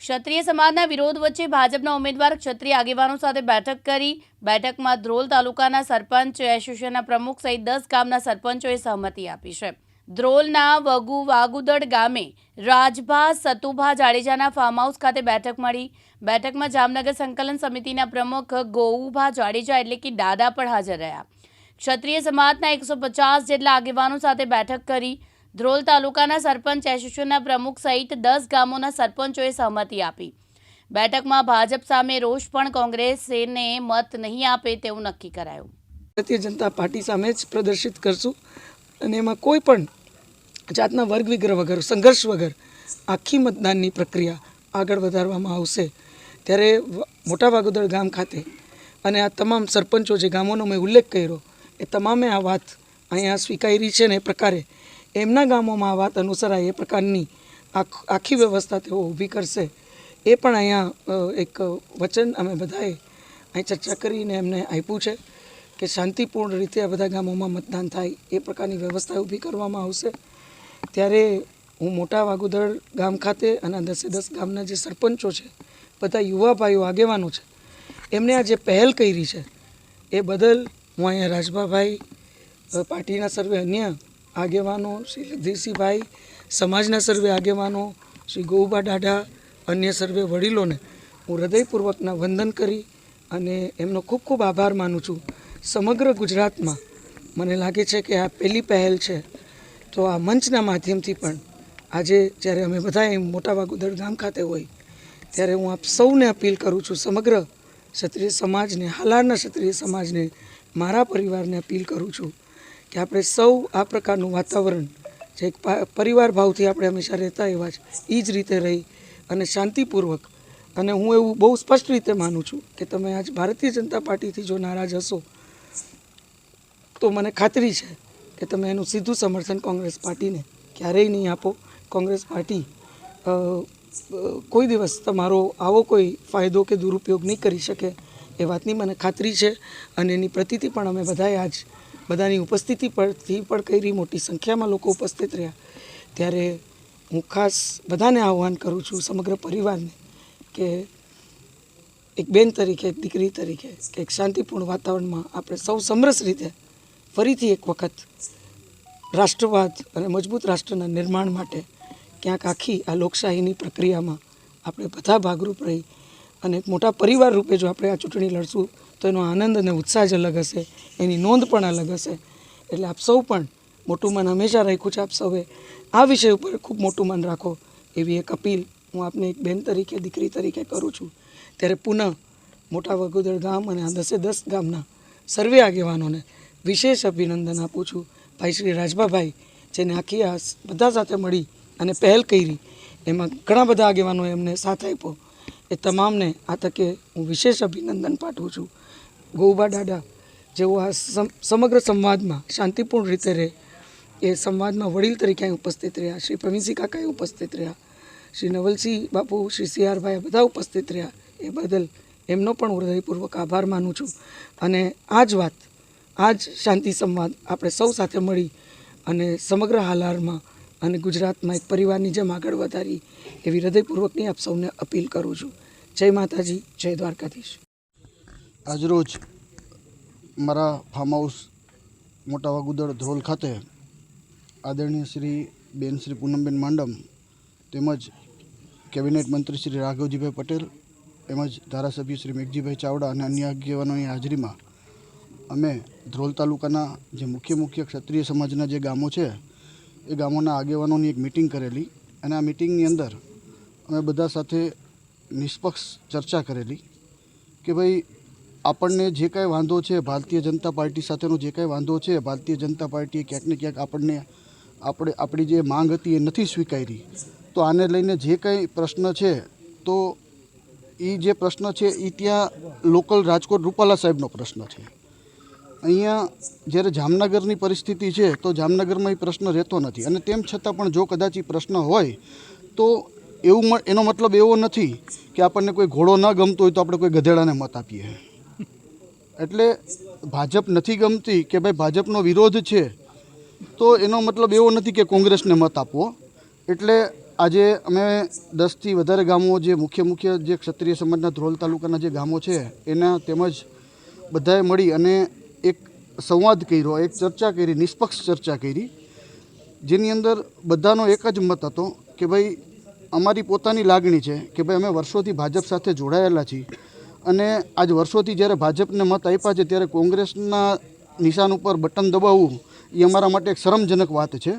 ક્ષત્રિય સમાજના વિરોધ વચ્ચે ભાજપના ઉમેદવાર ક્ષત્રિય આગેવાનો સાથે બેઠક કરી। બેઠકમાં ધ્રોલ તાલુકાના સરપંચ એસોસિએશનના પ્રમુખ સહિત 10 ગામના સરપંચોએ સહમતિ આપી છે। ધ્રોલના વાગુદડ ગામે રાજભા સતુભા જાડેજાના ફાર્મ હાઉસ ખાતે બેઠક મળી। બેઠકમાં જામનગર સંકલન સમિતિના પ્રમુખ ગોઉભા જાડેજા એટલે કે દાદા પણ હાજર રહ્યા। ક્ષત્રિય સમાજના 150 જેટલા આગેવાનો સાથે બેઠક કરી। ધ્રોલ તાલુકાના સરપંચ એસોસિએશનના પ્રમુખ સહિત 10 ગામોના સરપંચોએ સહમતિ આપી। બેઠકમાં ભાજપ સામે રોષ પણ કોંગ્રેસને મત નહીં આપે તેવું નક્કી કરાયું। ભારતીય જનતા પાર્ટી સામે જ પ્રદર્શિત કરશું અને એમાં કોઈ પણ જાતના વર્ગ વિગ્રહ વગર, સંઘર્ષ વગર આખી મતદાનની પ્રક્રિયા આગળ વધારવામાં આવશે। ત્યારે મોટા વાગોદર ગામ ખાતે અને આ તમામ સરપંચો જે ગામોનો મેં ઉલ્લેખ કર્યો એ તમામે આ વાત અહીંયા સ્વીકારી છે ને એ પ્રકારે એમના ગામોમાં આ વાત અનુસરાય એ પ્રકારની આખી વ્યવસ્થા તેઓ ઊભી કરશે। એ પણ અહીંયા એક વચન અમે બધાએ અહીં ચર્ચા કરીને એમને આપ્યું છે કે શાંતિપૂર્ણ રીતે આ બધા ગામોમાં મતદાન થાય એ પ્રકારની વ્યવસ્થા ઊભી કરવામાં આવશે। ત્યારે હું મોટા વાગોદર ગામ ખાતે અને 10 ગામના જે સરપંચો છે, બધા યુવા ભાઈઓ આગેવાનો છે, એમને આ જે પહેલ કરી છે એ બદલ હું અહીંયા રાજભાભાઈ, પાર્ટીના સર્વે અન્ય આગેવાનો, શ્રી લગધીરસિંહભાઈ, સમાજના સર્વે આગેવાનો, શ્રી ગોઉભા દાદા, અન્ય સર્વે વડીલોને હું હૃદયપૂર્વકના વંદન કરી અને એમનો ખૂબ ખૂબ આભાર માનું છું। સમગ્ર ગુજરાતમાં મને લાગે છે કે આ પહેલી પહેલ છે, તો આ મંચના માધ્યમથી પણ આજે જ્યારે અમે બધા મોટા વાગોદર ગામ ખાતે હોય ત્યારે હું આપ સૌને અપીલ કરું છું, સમગ્ર ક્ષત્રિય સમાજને, હાલારના ક્ષત્રિય સમાજને, મારા પરિવારને અપીલ કરું છું કે આપણે સૌ આ પ્રકારનું વાતાવરણ જે એક પરિવાર ભાવથી આપણે હંમેશા રહેતા એવા જ એ જ રીતે રહી અને શાંતિપૂર્વક, અને હું એવું બહુ સ્પષ્ટ રીતે માનું છું કે તમે આજ ભારતીય જનતા પાર્ટીથી જો નારાજ હશો તો મને ખાતરી છે કે તમે એનું સીધું સમર્થન કોંગ્રેસ પાર્ટીને ક્યારેય નહીં આપો। કોંગ્રેસ પાર્ટી કોઈ દિવસ તમારો આવો કોઈ ફાયદો કે દુરુપયોગ નહીં કરી શકે એ વાતની મને ખાતરી છે અને એની પ્રતીતિ પણ અમે બધાએ આજ બધાની ઉપસ્થિતિ પરથી પણ કરી, મોટી સંખ્યામાં લોકો ઉપસ્થિત રહ્યા। ત્યારે હું ખાસ બધાને આહ્વાન કરું છું, સમગ્ર પરિવારને, કે એક બેન તરીકે, એક દીકરી તરીકે કે એક શાંતિપૂર્ણ વાતાવરણમાં આપણે સૌ સમરસ રીતે ફરીથી એક વખત રાષ્ટ્રવાદ અને મજબૂત રાષ્ટ્રના નિર્માણ માટે ક્યાંક આખી આ લોકશાહીની પ્રક્રિયામાં આપણે બધા ભાગરૂપ રહી અને એક મોટા પરિવાર રૂપે જો આપણે આ ચૂંટણી લડશું તો એનો આનંદ અને ઉત્સાહ જ અલગ હશે, એની નોંધ પણ અલગ હશે। એટલે આપ સૌ પણ મોટું મન હંમેશા રાખ્યું છે, આપ સૌએ આ વિષય ઉપર ખૂબ મોટું મન રાખો એવી એક અપીલ હું આપને એક બેન તરીકે, દીકરી તરીકે કરું છું। ત્યારે પુનઃ મોટા વાગોદર ગામ અને આ 10 ગામના સર્વે આગેવાનોને વિશેષ અભિનંદન આપું છું। ભાઈ શ્રી રાજભાભાઈ જેને આખી આ બધા સાથે મળી અને પહેલ કરી, એમાં ઘણા બધા આગેવાનોએ એમને સાથ આપ્યો, એ તમામને આ તકે હું વિશેષ અભિનંદન પાઠવું છું। ગોઉભા દાદા જેઓ આ સમગ્ર સંવાદમાં શાંતિપૂર્ણ રીતે રહે એ સંવાદમાં વડીલ તરીકે અહીં ઉપસ્થિત રહ્યા, શ્રી પ્રવીણસિંહ કાકાએ ઉપસ્થિત રહ્યા, શ્રી નવલસિંહ બાપુ, શ્રી CR ભાઈ બધા ઉપસ્થિત રહ્યા, એ બદલ એમનો પણ હૃદયપૂર્વક આભાર માનું છું। અને આ જ વાત, આ જ શાંતિ સંવાદ આપણે સૌ સાથે મળી અને સમગ્ર હાલારમાં અને ગુજરાતમાં એક પરિવારની જેમ આગળ વધારી એવી હૃદયપૂર્વકની આપ સૌને અપીલ કરું છું। જય માતાજી, જય દ્વારકાધીશ। આજરોજ મારા ફાર્મ હાઉસ મોટા વાગોદર ધ્રોલ ખાતે આદરણીય શ્રી પૂનમબેન માંડમ તેમજ કેબિનેટ મંત્રી શ્રી રાઘવજીભાઈ પટેલ તેમજ ધારાસભ્ય શ્રી મેઘજીભાઈ ચાવડા અને અન્ય આગેવાનોની હાજરીમાં અમે ધ્રોલ તાલુકાના જે મુખ્ય ક્ષત્રિય સમાજના જે ગામો છે એ ગામોના આગેવાનોની એક મિટિંગ કરેલી અને આ મિટિંગની અંદર અમે બધા સાથે નિષ્પક્ષ ચર્ચા કરેલી કે ભાઈ આપણને જે કાંઈ વાંધો છે, ભારતીય જનતા પાર્ટી સાથેનો જે કાંઈ વાંધો છે, ભારતીય જનતા પાર્ટીએ ક્યાંક ને ક્યાંક આપણી જે માંગ હતી એ નથી સ્વીકારી, તો આને લઈને જે કાંઈ પ્રશ્ન છે તો એ જે પ્રશ્ન છે એ ત્યાં લોકલ રાજકોટ રૂપાલા સાહેબનો પ્રશ્ન છે। અહીંયા જ્યારે જામનગરની પરિસ્થિતિ છે તો જામનગરમાં એ પ્રશ્ન રહેતો નથી, અને તેમ છતાં પણ જો કદાચ એ પ્રશ્ન હોય તો એનો મતલબ એવો નથી કે આપણને કોઈ ઘોડો ન ગમતો હોય તો આપણે કોઈ ગધેડાને મત આપીએ। એટલે ભાજપ નથી ગમતી કે ભાઈ ભાજપનો વિરોધ છે તો એનો મતલબ એવો નથી કે કોંગ્રેસને મત આપવો। એટલે આજે અમે 10થી વધારે ગામો જે મુખ્ય જે ક્ષત્રિય સમાજના ધ્રોલ તાલુકાના જે ગામો છે એના તેમજ બધાએ મળી અને એક સંવાદ કર્યો, એક ચર્ચા કરી, નિષ્પક્ષ ચર્ચા કરી, જેની અંદર બધાનો એક જ મત હતો કે ભાઈ અમારી પોતાની લાગણી છે કે ભાઈ અમે વર્ષોથી ભાજપ સાથે જોડાયેલા છીએ અને આજ વર્ષોથી જ્યારે ભાજપને મત આપ્યા છે ત્યારે કોંગ્રેસના નિશાન ઉપર બટન દબાવવું એ અમારા માટે એક શરમજનક વાત છે.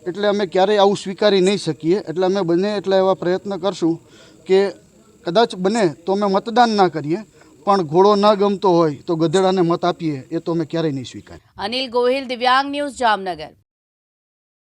એટલે અમે ક્યારેય આવું સ્વીકારી નહીં શકીએ. એટલે અમે બને એટલા એવા પ્રયત્ન કરશું કે કદાચ બને તો અમે મતદાન ના કરીએ, પણ ઘોડો ના ગમતો હોય તો ગધેડાને મત આપીએ, એ તો અમે ક્યારેય નહીં સ્વીકારીએ. અનિલ ગોહિલ, દિવ્યાંગ ન્યૂઝ, જામનગર.